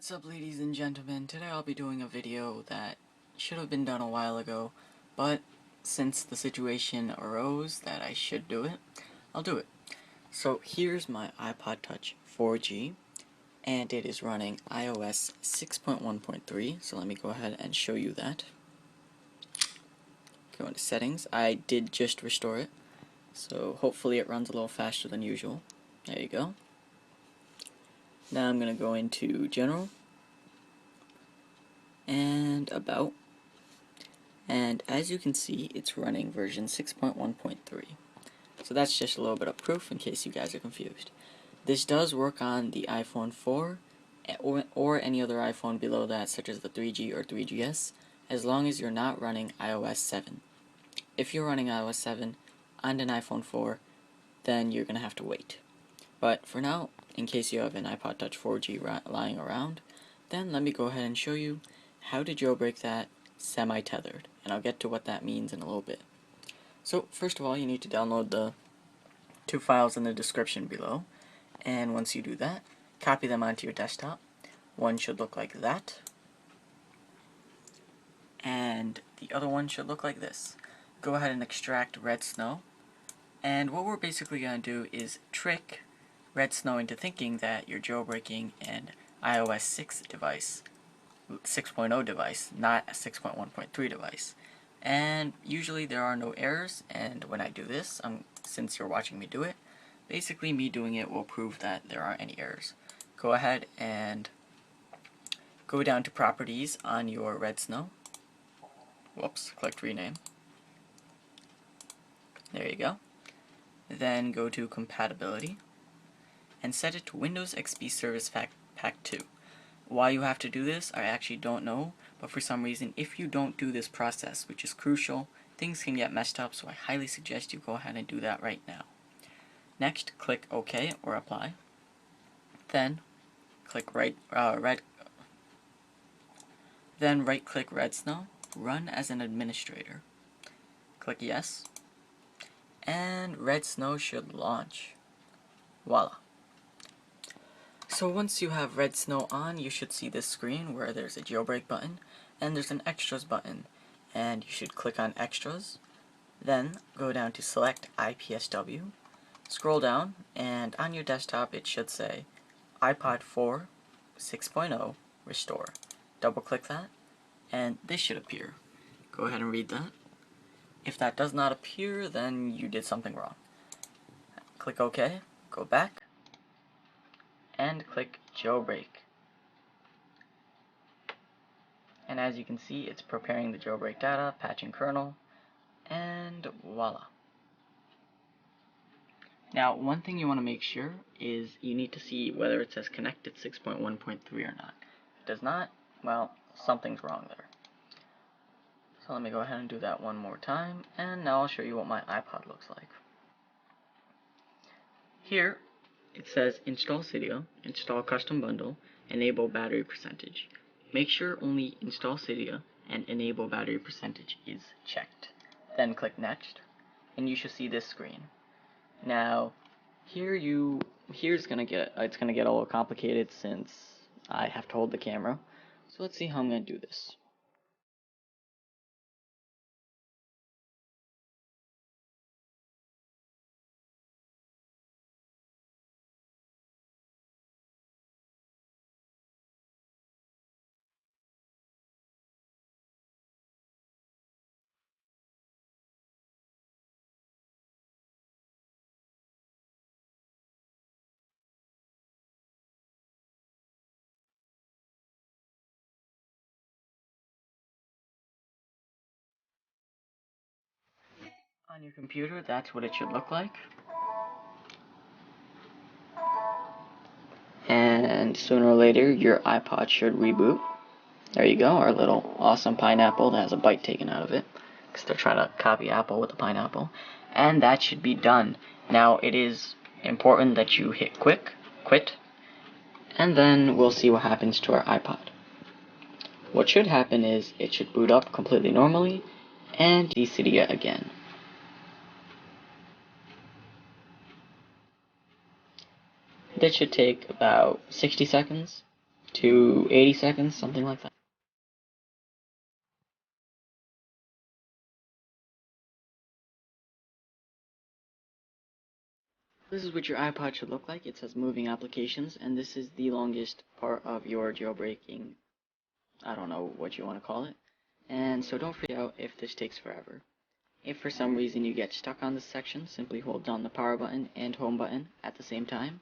What's up, ladies and gentlemen? Today I'll be doing a video that should have been done a while ago, but since the situation arose that I should do it, I'll do it. So here's my iPod Touch 4G, and it is running iOS 6.1.3, so let me go ahead and show you that. Go into settings. I did just restore it, so hopefully it runs a little faster than usual. There you go. Now I'm going to go into General and About, and as you can see, it's running version 6.1.3. So that's just a little bit of proof in case you guys are confused. This does work on the iPhone 4 or any other iPhone below that, such as the 3G or 3GS, as long as you're not running iOS 7. If you're running iOS 7 on an iPhone 4, then you're going to have to wait. But for now, in case you have an iPod Touch 4G lying around, then let me go ahead and show you how to jailbreak that semi-tethered, and I'll get to what that means in a little bit. So first of all, you need to download the two files in the description below, and once you do that, copy them onto your desktop. One should look like that, and the other one should look like this. Go ahead and extract Red Snow, and what we're basically going to do is trick Red Snow into thinking that you're jailbreaking an iOS 6.0 device, not a 6.1.3 device. And usually there are no errors, and when I do this, since you're watching me do it, basically me doing it will prove that there aren't any errors. Go ahead and go down to Properties on your Red Snow. Whoops, clicked Rename. There you go. Then go to Compatibility and set it to Windows XP Service Pack 2. Why you have to do this, I actually don't know, but for some reason, if you don't do this process, which is crucial, things can get messed up, so I highly suggest you go ahead and do that right now. Next, click OK or Apply. Then, right-click Red Snow, Run as an Administrator. Click Yes, and Red Snow should launch. Voila. So once you have Red Snow on, you should see this screen where there's a jailbreak button and there's an extras button, and you should click on extras, then go down to select IPSW, scroll down, and on your desktop it should say iPod 4 6.0 Restore. Double click that and this should appear. Go ahead and read that. If that does not appear, then you did something wrong. Click OK, go back, and click Jailbreak. And as you can see, it's preparing the jailbreak data, patching kernel, and voila. Now, one thing you want to make sure is you need to see whether it says connected 6.1.3 or not. If it does not, well, something's wrong there. So let me go ahead and do that one more time, and now I'll show you what my iPod looks like. Here, it says install CYDIA, install custom bundle, enable battery percentage. Make sure only install CYDIA and enable battery percentage is checked. Then click next, and you should see this screen. Now, it's gonna get a little complicated since I have to hold the camera. So let's see how I'm gonna do this. On your computer, that's what it should look like. And sooner or later, your iPod should reboot. There you go, our little awesome pineapple that has a bite taken out of it, because they're trying to copy Apple with the pineapple. And that should be done. Now, it is important that you hit quit, and then we'll see what happens to our iPod. What should happen is it should boot up completely normally and de-CYDIA again. That should take about 60 seconds, to 80 seconds, something like that. This is what your iPod should look like. It says moving applications, and this is the longest part of your jailbreaking. I don't know what you want to call it. And so don't freak out if this takes forever. If for some reason you get stuck on this section, simply hold down the power button and home button at the same time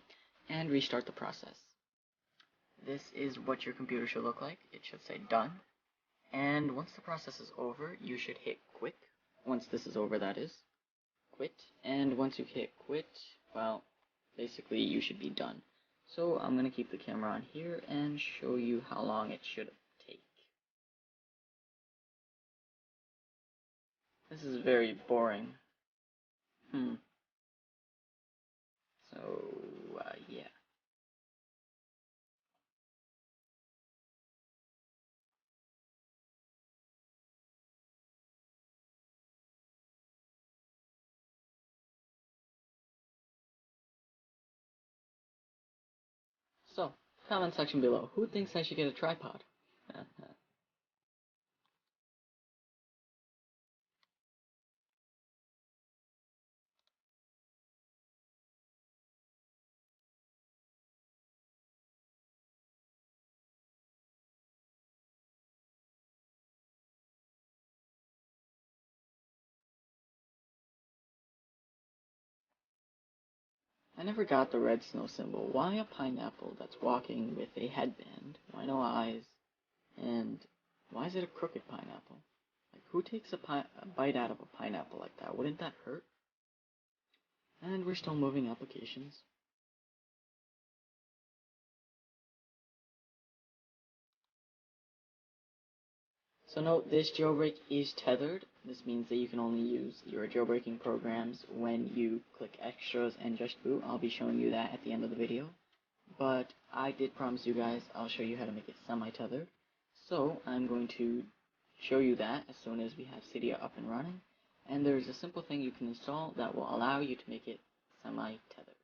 and restart the process. This is what your computer should look like. It should say done. And once the process is over, you should hit quit. Once this is over, that is. Quit. And once you hit quit, well, basically you should be done. So I'm going to keep the camera on here and show you how long it should take. This is very boring. So, yeah. So, comment section below. Who thinks I should get a tripod? I never got the red snow symbol. Why a pineapple that's walking with a headband? Why no eyes? And why is it a crooked pineapple? Like, who takes a bite out of a pineapple like that? Wouldn't that hurt? And we're still moving applications. So note, this jailbreak is tethered. This means that you can only use your jailbreaking programs when you click extras and just boot. I'll be showing you that at the end of the video. But I did promise you guys I'll show you how to make it semi-tethered. So I'm going to show you that as soon as we have CYDIA up and running. And there's a simple thing you can install that will allow you to make it semi-tethered.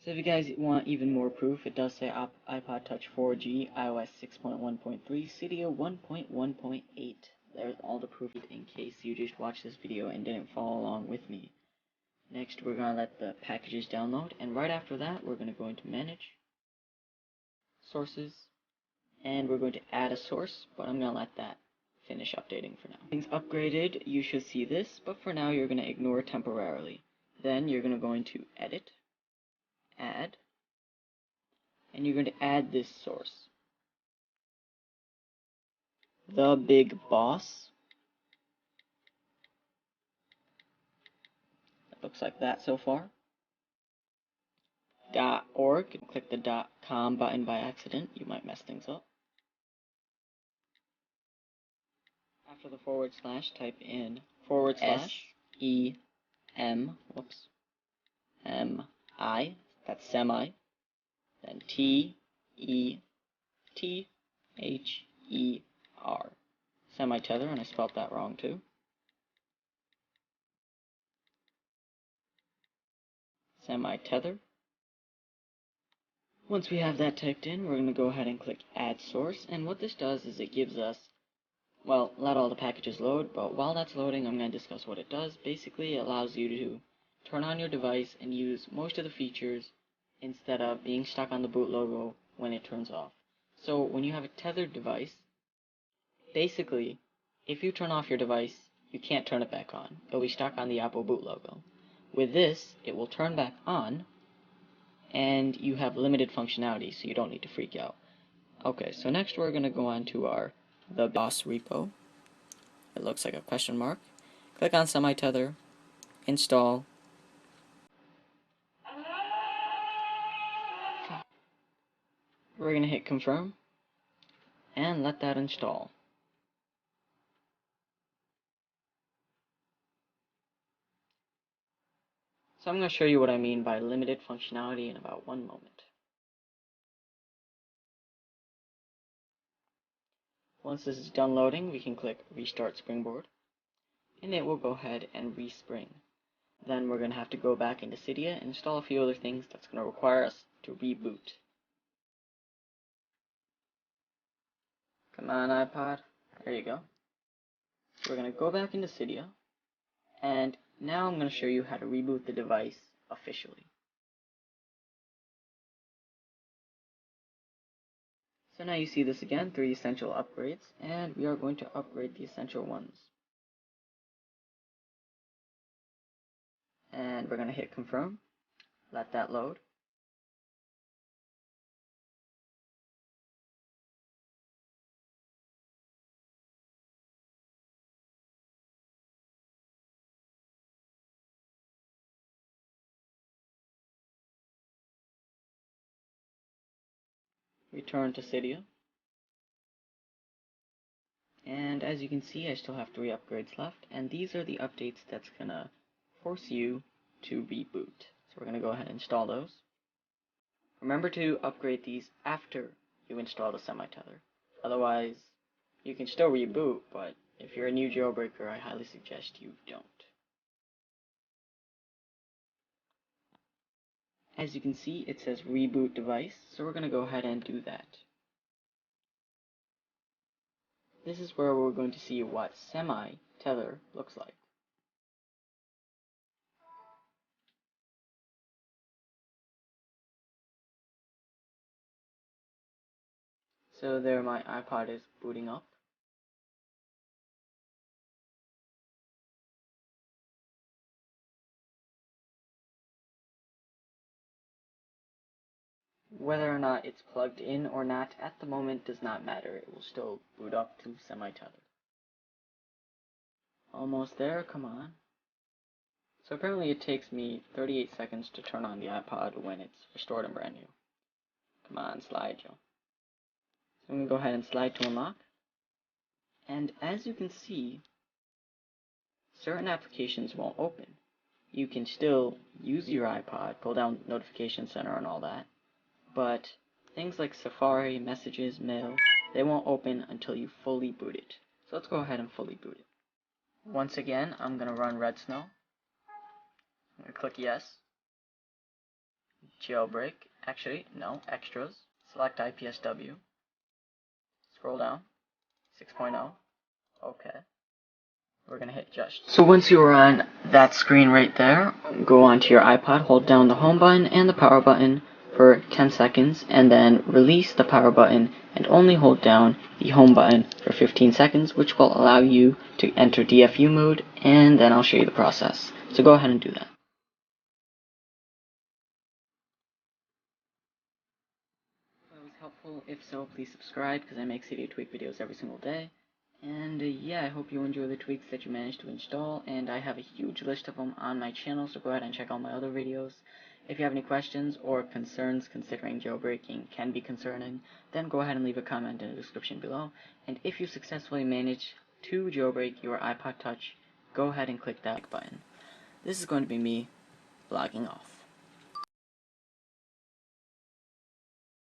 So if you guys want even more proof, it does say iPod Touch 4G, iOS 6.1.3, CYDIA 1.1.8. There's all the proof in case you just watched this video and didn't follow along with me. Next, we're going to let the packages download, and right after that, we're going to go into Manage, Sources, and we're going to add a source, but I'm going to let that finish updating for now. Things upgraded, you should see this, but for now you're going to ignore it temporarily. Then you're going to go into Edit, Add, and you're going to add this source. The Big Boss. It looks like that so far. .org. Click the .com button by accident. You might mess things up. After the forward slash, type in SEM, that's semi, then TETHER. Semi-tether, and I spelled that wrong too. Semi-tether. Once we have that typed in, we're going to go ahead and click Add Source, and what this does is it gives us, well, let all the packages load, but while that's loading, I'm going to discuss what it does. Basically, it allows you to turn on your device and use most of the features instead of being stuck on the boot logo when it turns off. So when you have a tethered device, basically, if you turn off your device, you can't turn it back on. It'll be stuck on the Apple boot logo. With this, it will turn back on, and you have limited functionality, so you don't need to freak out. Okay, so next we're going to go on to our The Boss repo. It looks like a question mark. Click on Semi-Tether, install. We're going to hit confirm, and let that install. So I'm going to show you what I mean by limited functionality in about 1 moment. Once this is done loading, we can click Restart Springboard, and it will go ahead and respring. Then we're going to have to go back into CYDIA and install a few other things that's going to require us to reboot. Come on, iPod. There you go. We're going to go back into CYDIA, and now I'm going to show you how to reboot the device officially. So now you see this again, 3 essential upgrades, and we are going to upgrade the essential ones. And we're going to hit confirm, let that load. Return to CYDIA. And as you can see, I still have 3 upgrades left, and these are the updates that's going to force you to reboot. So we're going to go ahead and install those. Remember to upgrade these after you install the semi-tether. Otherwise, you can still reboot, but if you're a new jailbreaker, I highly suggest you don't. As you can see, it says reboot device, so we're going to go ahead and do that. This is where we're going to see what semi-tether looks like. So there my iPod is booting up. Whether or not it's plugged in or not at the moment does not matter. It will still boot up to semi-tether. Almost there, come on. So apparently it takes me 38 seconds to turn on the iPod when it's restored and brand new. Come on, slide, Joe. So I'm going to go ahead and slide to unlock. And as you can see, certain applications won't open. You can still use your iPod, pull down Notification Center and all that, but things like Safari, Messages, Mail, they won't open until you fully boot it. So let's go ahead and fully boot it. Once again, I'm going to run Red Snow. I'm going to click Yes. Jailbreak. Actually, no, extras. Select IPSW. Scroll down. 6.0. Okay. We're gonna hit just. So once you are on that screen right there, go onto your iPod, hold down the home button and the power button for 10 seconds, and then release the power button and only hold down the home button for 15 seconds, which will allow you to enter DFU mode, and then I'll show you the process. So go ahead and do that. If that was helpful, if so, please subscribe, because I make CYDIA Tweak videos every single day. And yeah, I hope you enjoy the tweaks that you managed to install, and I have a huge list of them on my channel, so go ahead and check out my other videos. If you have any questions or concerns, considering jailbreaking can be concerning, then go ahead and leave a comment in the description below. And if you successfully manage to jailbreak your iPod Touch, go ahead and click that like button. This is going to be me logging off.